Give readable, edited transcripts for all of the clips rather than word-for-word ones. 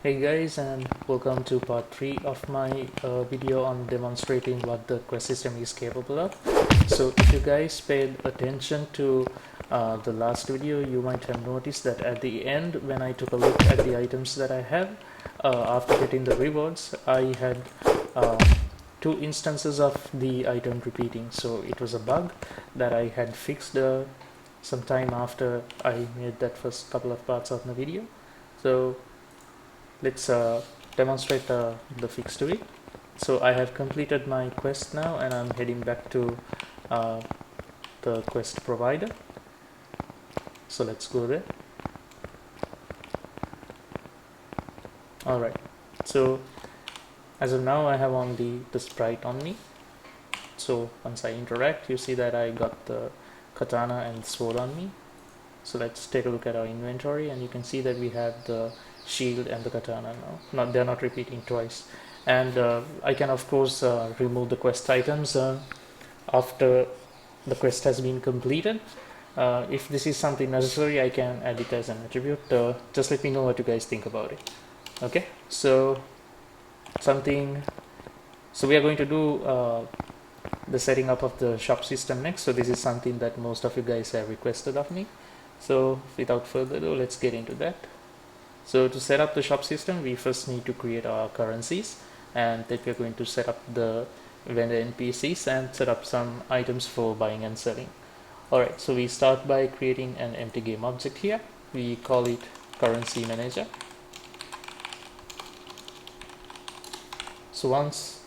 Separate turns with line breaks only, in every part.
Hey guys, and welcome to part 3 of my video on demonstrating what the quest system is capable of. So if you guys paid attention to the last video, you might have noticed that at the end, when I took a look at the items that I have after getting the rewards, I had two instances of the item repeating. So it was a bug that I had fixed some time after I made that first couple of parts of the video. So let's demonstrate the fix to it. So I have completed my quest now, and I'm heading back to uh, the quest provider. So let's go there. Alright, so as of now I have only the sprite on me. So once I interact, you see that I got the katana and sword on me. So let's take a look at our inventory, and you can see that we have the shield and the katana now. They're not repeating twice. And I can of course remove the quest items after the quest has been completed. If this is something necessary, I can add it as an attribute. Just let me know what you guys think about it. Okay, so we are going to do the setting up of the shop system next. So this is something that most of you guys have requested of me. So without further ado, let's get into that. So to set up the shop system, we first need to create our currencies, and then we're going to set up the vendor NPCs and set up some items for buying and selling. Alright, so we start by creating an empty game object here. We call it currency manager. So once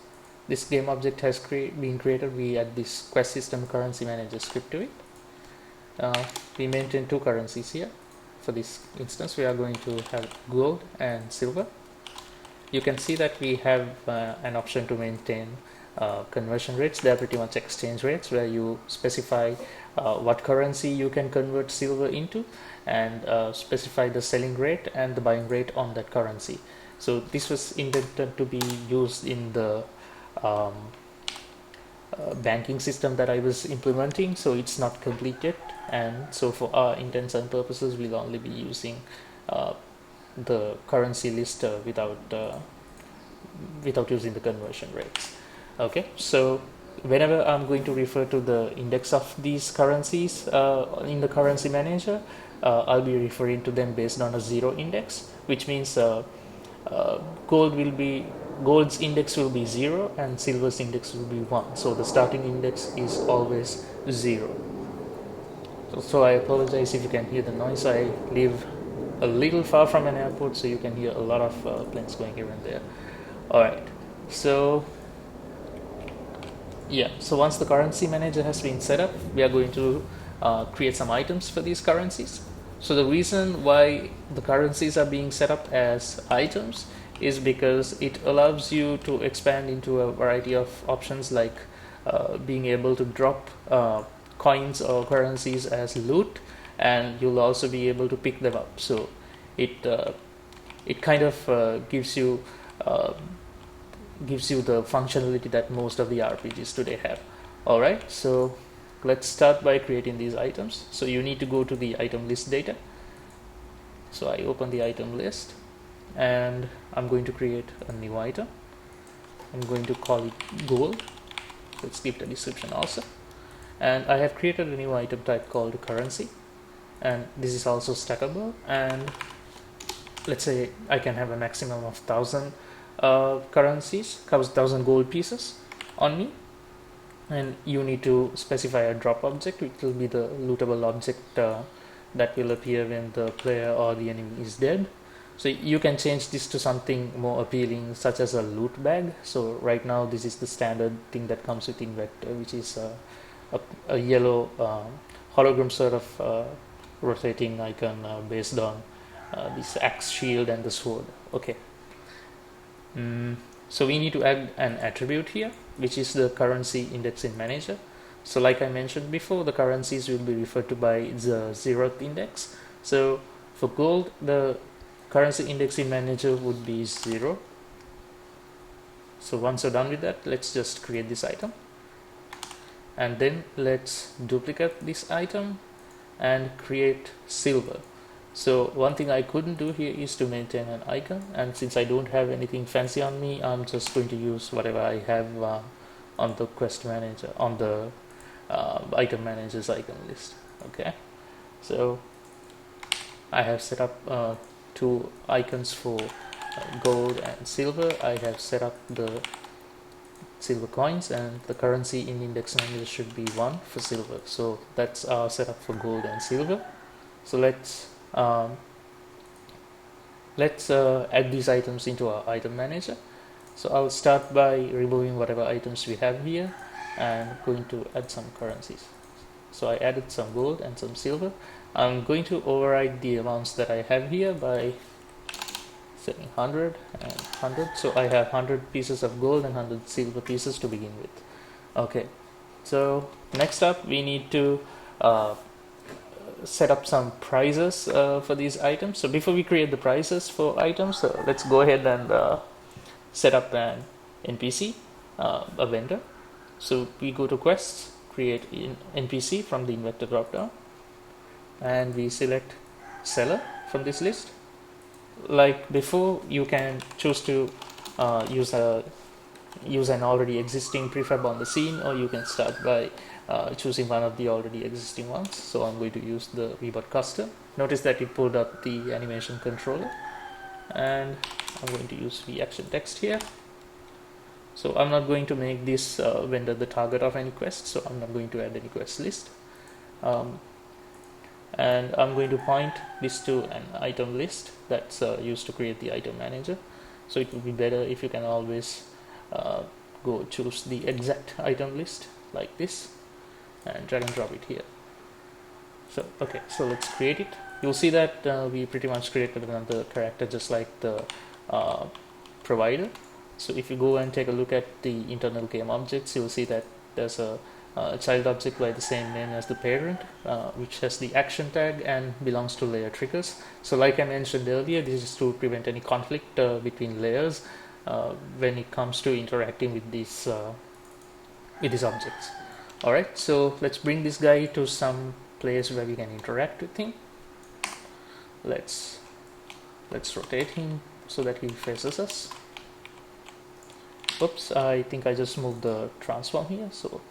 this game object has been created, we add this quest system currency manager script to it. We maintain two currencies here. For this instance, we are going to have gold and silver. You can see that we have an option to maintain conversion rates. They are pretty much exchange rates, where you specify what currency you can convert silver into, and specify the selling rate and the buying rate on that currency. So this was intended to be used in the banking system that I was implementing, so it's not complete yet, and so for our intents and purposes, we'll only be using the currency list without using the conversion rates. Okay, so whenever I'm going to refer to the index of these currencies in the currency manager, I'll be referring to them based on a 0 index, which means gold's index will be 0 and silver's index will be 1. So the starting index is always 0. So I apologize if you can hear the noise. I live a little far from an airport, so you can hear a lot of planes going here and there. Alright, so yeah, so once the currency manager has been set up, we are going to create some items for these currencies. So the reason why the currencies are being set up as items is because it allows you to expand into a variety of options, like being able to drop coins or currencies as loot, and you'll also be able to pick them up. So it kind of gives you the functionality that most of the RPGs today have. Alright, so let's start by creating these items. So you need to go to the item list data. So I open the item list, and I'm going to create a new item. I'm going to call it gold. Let's give the description also. And I have created a new item type called currency, and this is also stackable, and let's say I can have a maximum of 1,000 currencies, 1,000 gold pieces on me. And you need to specify a drop object, which will be the lootable object that will appear when the player or the enemy is dead. So you can change this to something more appealing, such as a loot bag. So right now this is the standard thing that comes with Invector, which is a yellow hologram sort of rotating icon based on this axe, shield, and the sword. Okay. So we need to add an attribute here, which is the currency indexing manager. So like I mentioned before, the currencies will be referred to by the 0th index. So for gold, the currency indexing manager would be 0. So once you're done with that, let's just create this item, and then let's duplicate this item and create silver. So one thing I couldn't do here is to maintain an icon, and since I don't have anything fancy on me, I'm just going to use whatever I have on the quest manager, on the item manager's icon list. Okay, so I have set up two icons for gold and silver. I have set up the silver coins, and the currency in index manager should be 1 for silver. So that's our setup for gold and silver. So let's add these items into our item manager. So I'll start by removing whatever items we have here and going to add some currencies. So I added some gold and some silver. I'm going to override the amounts that I have here by setting 100 and 100. So I have 100 pieces of gold and 100 silver pieces to begin with. Okay, so next up we need to set up some prices for these items. So before we create the prices for items, let's go ahead and set up an NPC, a vendor. So we go to quests, create NPC from the Invector dropdown, and we select seller from this list. Like before, you can choose to use an already existing prefab on the scene, or you can start by choosing one of the already existing ones. So I'm going to use the VBot custom. Notice that it pulled up the animation controller, and I'm going to use VAction text here. So I'm not going to make this vendor the target of any quest, so I'm not going to add any quest list. And I'm going to point this to an item list that's used to create the item manager. So it would be better if you can always go choose the exact item list like this and drag and drop it here. So okay, so let's create it. You'll see that we pretty much created another character just like the provider. So if you go and take a look at the internal game objects, you'll see that there's a child object by the same name as the parent, which has the action tag and belongs to layer triggers. So like I mentioned earlier, this is to prevent any conflict between layers when it comes to interacting with these objects. Alright, so let's bring this guy to some place where we can interact with him. Let's rotate him so that he faces us. Oops, I think I just moved the transform here, so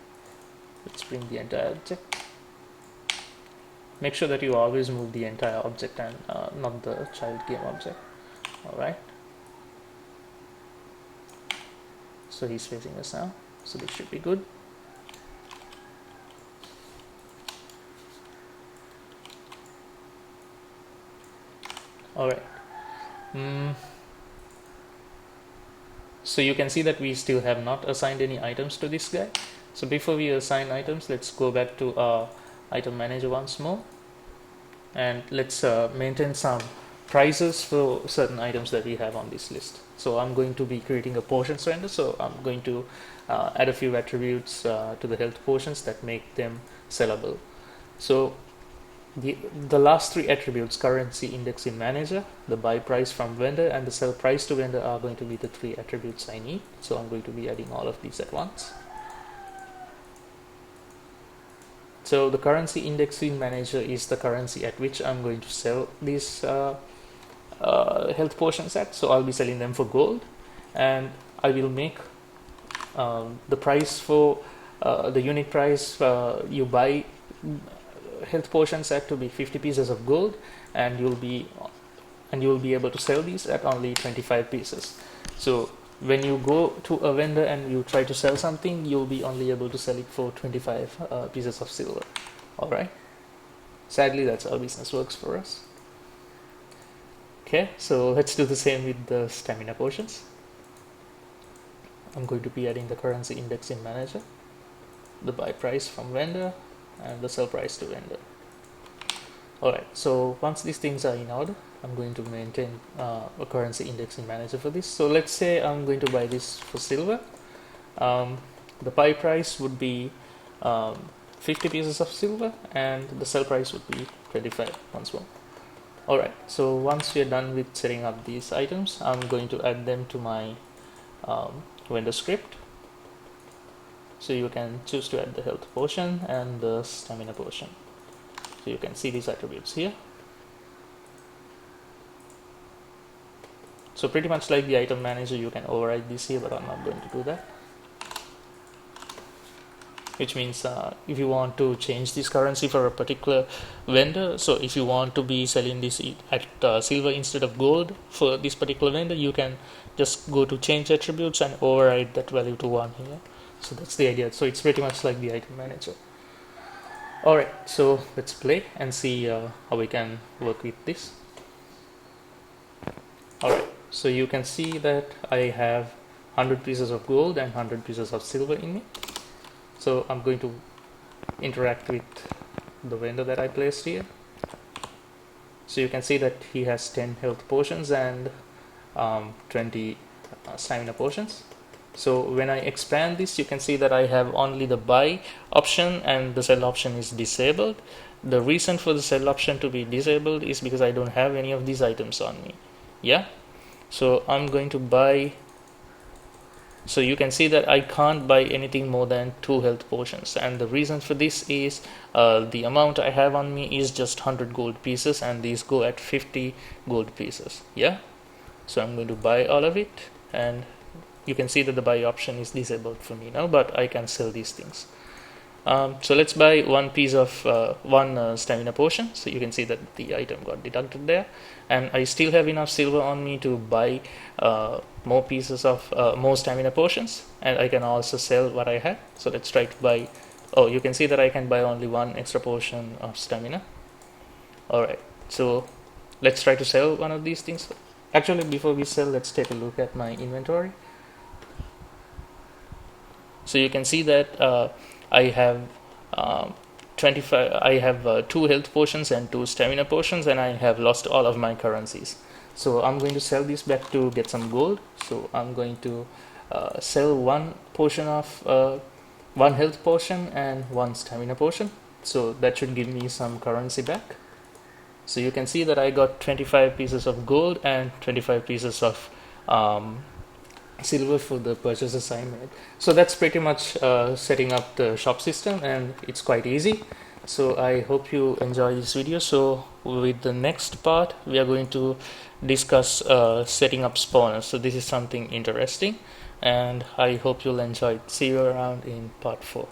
let's bring the entire object. Make sure that you always move the entire object and not the child game object. Alright, so he's facing us now, so this should be good. Alright, so you can see that we still have not assigned any items to this guy. So before we assign items, let's go back to our item manager once more, and let's maintain some prices for certain items that we have on this list. So I'm going to be creating a potions render, so I'm going to add a few attributes to the health potions that make them sellable. So the last three attributes, currency, index in manager, the buy price from vendor, and the sell price to vendor, are going to be the three attributes I need. So I'm going to be adding all of these at once. So the currency index in manager is the currency at which I'm going to sell these health potions at. So I'll be selling them for gold, and I will make the price for the unit price you buy health potions at to be 50 pieces of gold, and you'll be able to sell these at only 25 pieces. So when you go to a vendor and you try to sell something, you'll be only able to sell it for 25 pieces of silver. Alright, sadly that's how business works for us. Okay, so let's do the same with the stamina potions. I'm going to be adding the currency index in manager, the buy price from vendor, and the sell price to vendor. Alright, so once these things are in order, I'm going to maintain a currency index in manager for this. So let's say I'm going to buy this for silver. The buy price would be 50 pieces of silver, and the sell price would be 25 once more. Alright, so once we're done with setting up these items, I'm going to add them to my vendor script. So you can choose to add the health potion and the stamina potion. So you can see these attributes here. So pretty much like the item manager, you can override this here, but I'm not going to do that. Which means if you want to change this currency for a particular vendor, so if you want to be selling this at silver instead of gold for this particular vendor, you can just go to change attributes and override that value to 1 here. So that's the idea. So it's pretty much like the item manager. Alright, so let's play and see how we can work with this. Alright, so you can see that I have 100 pieces of gold and 100 pieces of silver in me. So I'm going to interact with the vendor that I placed here. So you can see that he has 10 health potions and 20 stamina potions. So when I expand this, you can see that I have only the buy option and the sell option is disabled. The reason for the sell option to be disabled is because I don't have any of these items on me. Yeah, so I'm going to buy. So you can see that I can't buy anything more than 2 health potions, and the reason for this is the amount I have on me is just 100 gold pieces, and these go at 50 gold pieces. Yeah, so I'm going to buy all of it, and you can see that the buy option is disabled for me now, but I can sell these things. So let's buy one piece of one stamina potion. So you can see that the item got deducted there, and I still have enough silver on me to buy more pieces of more stamina potions, and I can also sell what I have. So let's try to buy. Oh, you can see that I can buy only 1 extra potion of stamina. Alright, so let's try to sell one of these things. Actually, before we sell, let's take a look at my inventory. So you can see that I have 25. I have 2 health potions and 2 stamina potions, and I have lost all of my currencies. So I'm going to sell these back to get some gold. So I'm going to sell 1 potion of 1 health potion and 1 stamina potion. So that should give me some currency back. So you can see that I got 25 pieces of gold and 25 pieces of silver for the purchases I made. So that's pretty much setting up the shop system, and it's quite easy. So I hope you enjoy this video. So with the next part, we are going to discuss setting up spawners. So this is something interesting, and I hope you'll enjoy it. See you around in part 4.